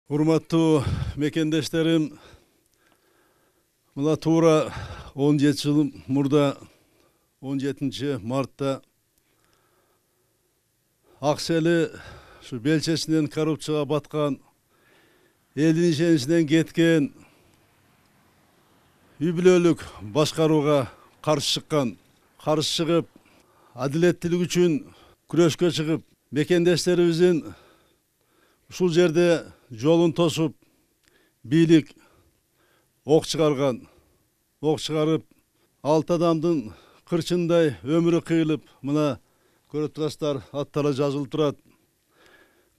Урматтуу мекендештерим, мына туура 17 жыл мурда 17 мартта Аксели şu белчесинен коррупцияга баткан, элдин ишеничинен кеткен, үй бүлөлүк башкарууга каршы чыгып, адилеттүүлүк үчүн күрөшкө чыгып, мекендештерибиздин ушул жерде жолун тосуп, бийлик ок чыгарып, 6 адамдын кырчындай өмүрү кыйылып, мына көрүп турасыздар, аттары жазылып турат.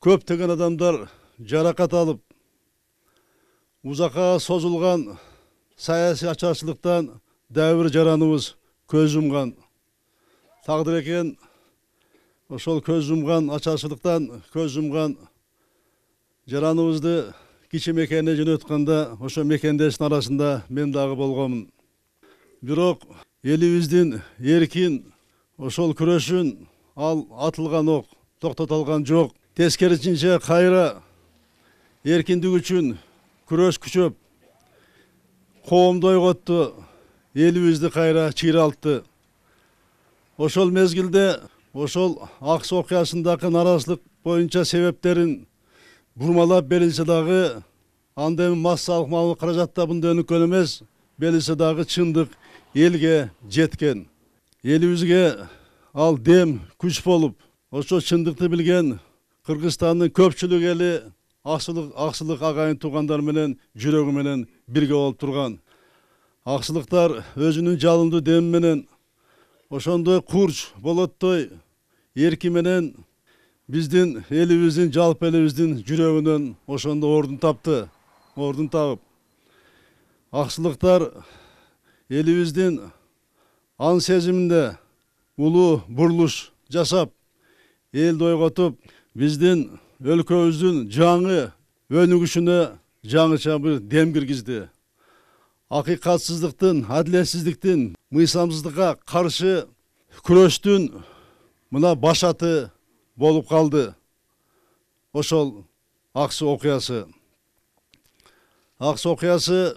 Көптөгөн адамдар жаракат алып, узакка созулган саясий ачарчылыктан дагы бир жараныбыз көз жумган. Тагдыр экен, ошол көз жумган ачарчылыктан көз жумган жараныбызды кичи мекенине жөнөткөндө, ошо мекендештин арасында мен дагы болгомун. Бирок элибиздин эркин ошол күрөшүн ал атылган ок токтотулган жок. Тескерисинче кайра эркиндик үчүн күрөш күчөп, коомду ойготту, элибизди кайра чыйралтты. Ошол мезгилде ошол Аксы окуясындагы наразылык боюнча себептерин бурмалап берилсе дагы, анда эми массалык малый каражатта мындай өнүккөн эмес, берилсе дагы чындык элге жеткен. Элибизге ал дем күч болуп, ошо чындыкты билген Кыргызстандын көпчүлүк эли аксылык агайын туугандар менен жүрөгү менен бирге болуп турган. Аксылыктар өзүнүн жалындуу деми менен ошондой курч болоттой эрки менен биздин элибиздин, жалпы элибиздин жүрөгүнөн ошондо ордун табып. Аксылыктар элибиздин ан сезиминде улуу бурулуш жасап, элди ойготуп, биздин өлкөбүздүн жаңы өнүгүшүнө жаңыча бир дем киргизди. Акыйкатсыздыктын, адилетсиздиктин, мыйзамсыздыкка каршы күрөштүн мына башаты болуп калды. Ошол Аксы окуясы. Аксы окуясы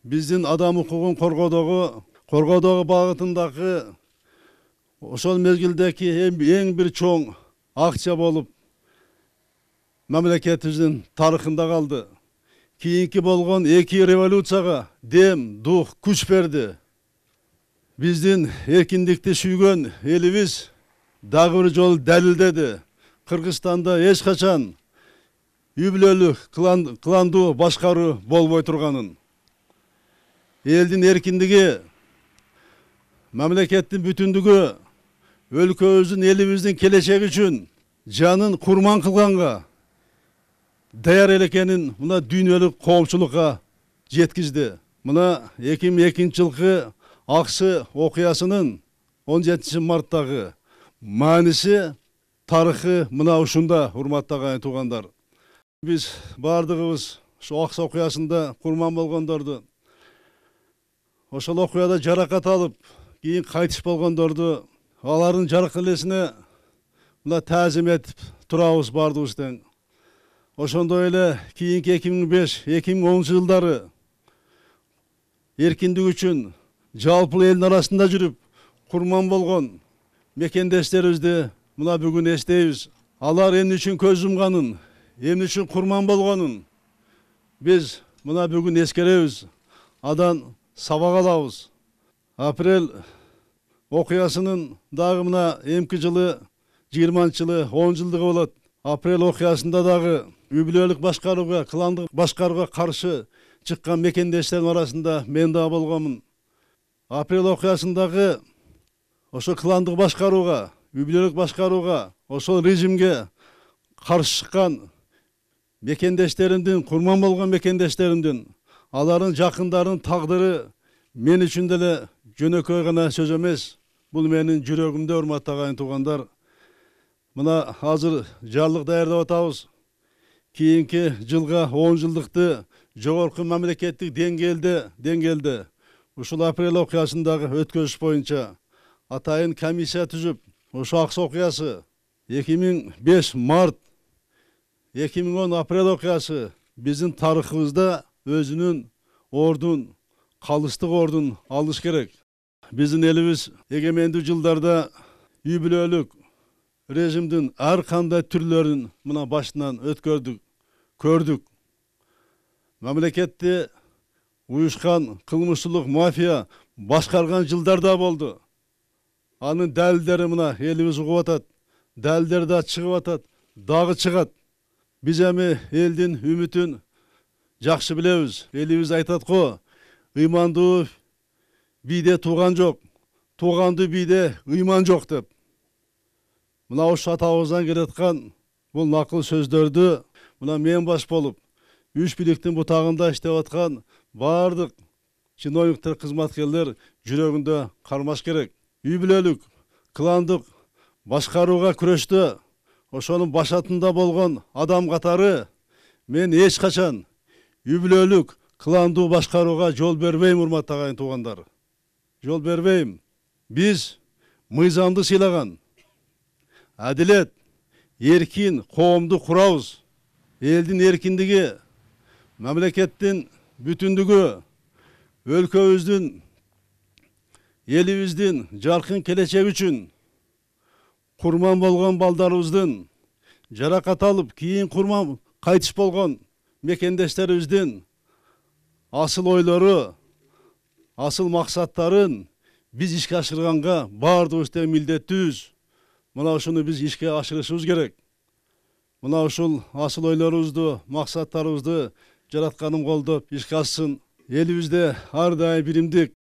биздин адам укугун коргоодогу багытындагы ошол мезгилдеги эң бир чоң акция болуп мамлекетибиздин тарыхында калды. Кийинки болгон 2 революцияга дем, дух, күч берди. Биздин эркиндикти сүйгөн элибиз дагы бир жолу далилдеди. Кыргызстанда эч качан үй бүлөлүк кландуу башкаруу болбой турганын. Элдин эркиндиги, мамлекеттин бүтүндүгү, өлкөбүздүн, элибиздин келечеги үчүн жанын курман кылганга даяр элекенин мына дүйнөлүк коомчулукка жеткизди. Мына 2002 жылкы Аксы окуясынын 17 марттагы мааниси, тарыхы мына ушунда, урматтуу агайын туугандар. Биз бардыгыбыз ушу Аксы окуясында курман болгондорду, ошол окуяда жаракат алып, кийин кайтыш болгондорду, алардын жарык элесине мына таазим этип турабыз бардыгыбыз тең. Ошондой эле кийинки 2005-2010 жылдары эркиндик үчүн жалпы элдин арасында жүрүп курман болгон мекендештерибизди мына бүгүн эстейбиз. Алар эмне үчүн көз жумганын, эмне үчүн курман болгонун биз мына бүгүн эскеребиз. Адан сабак алабыз. Апрель окуясынын дагы мына эмки жылы 20-жылы 10 жылдыгы болот. Апрель окуясында дагы үй бүлөлүк башкарууга, кландык башкарууга каршы чыккан мекендештердин арасында мен да болгомун. Апрель окуясындагы ошо кландык башкарууга, үй бүлөлүк башкарууга, ошол режимге каршы чыккан мекендештеримдин, курман болгон мекендештеримдин, алардын жакындарынын тагдыры мен үчүн деле жөнөкөй гана сөз эмес. Бул менин жүрөгүмдө, урматтуу агайын туугандар. Мына азыр жарлык даярдап атабыз. Кийинки жылга 10 жылдыкты жогорку мамлекеттик деңгээлде ушул апрель окуясындагы өткөзүш боюнча атайын комиссия түзүп, ошо Аксы окуясы 2005 март 2010 апрель окуясы Bizim tariximizde özünün ordun, kalıştık ordun alış gerek. Bizim elimiz egemendik yıllarda yübülölük rejimdin her kanday türlerin buna başından ötkördük, kördük. Memlekette uyuşkan, kılmışçılık, mafya başkargan yıllarda oldu. Anın dəlilleri buna elimiz uğup atat, dəlilleri de çıkıp atat, dağı çıkat. Biz emi eldin ümitün jakşı bilemiz. Elimiz aytat ko, imandı bide tuğan yok, tuğandı bide iman yok dep. Mına o şatağızdan geletkan bu nakıl sözdördü, buna men baş bolup, üç birliktin butağında iştep atkan bardık чиновниктер, кызматкерлер жүрөгүндө кармаш керек. Үй бүлөлүк, кыландык, башкарууга күрөштө ошонун башатында болгон адам катары мен эч качан үй бүлөлүк, кыландуу башкарууга жол бербейм, урматтуу агайын туугандар. Жол бербейм. Биз мыйзамды сыйлаган, адилет, эркин коомду курабыз. Элдин эркиндиги, мамлекеттин бүтүндүгү, өлкөбүздүн, элибиздин жаркын келечеги үчүн курман болгон балдарыбыздын, жаракат алып, кийин курман кайтыш болгон мекендештерибиздин асыл ойлору, асыл максаттарын биз ишке ашырганга баардыгыбыз тең милдеттүүбүз. Мына ушуну биз ишке ашырышыбыз керек. Мына ушул асыл ойлорубузду, максаттарыбызды жаратканым колдоп ишке ашсын. Элибизде ар дайым биримдик,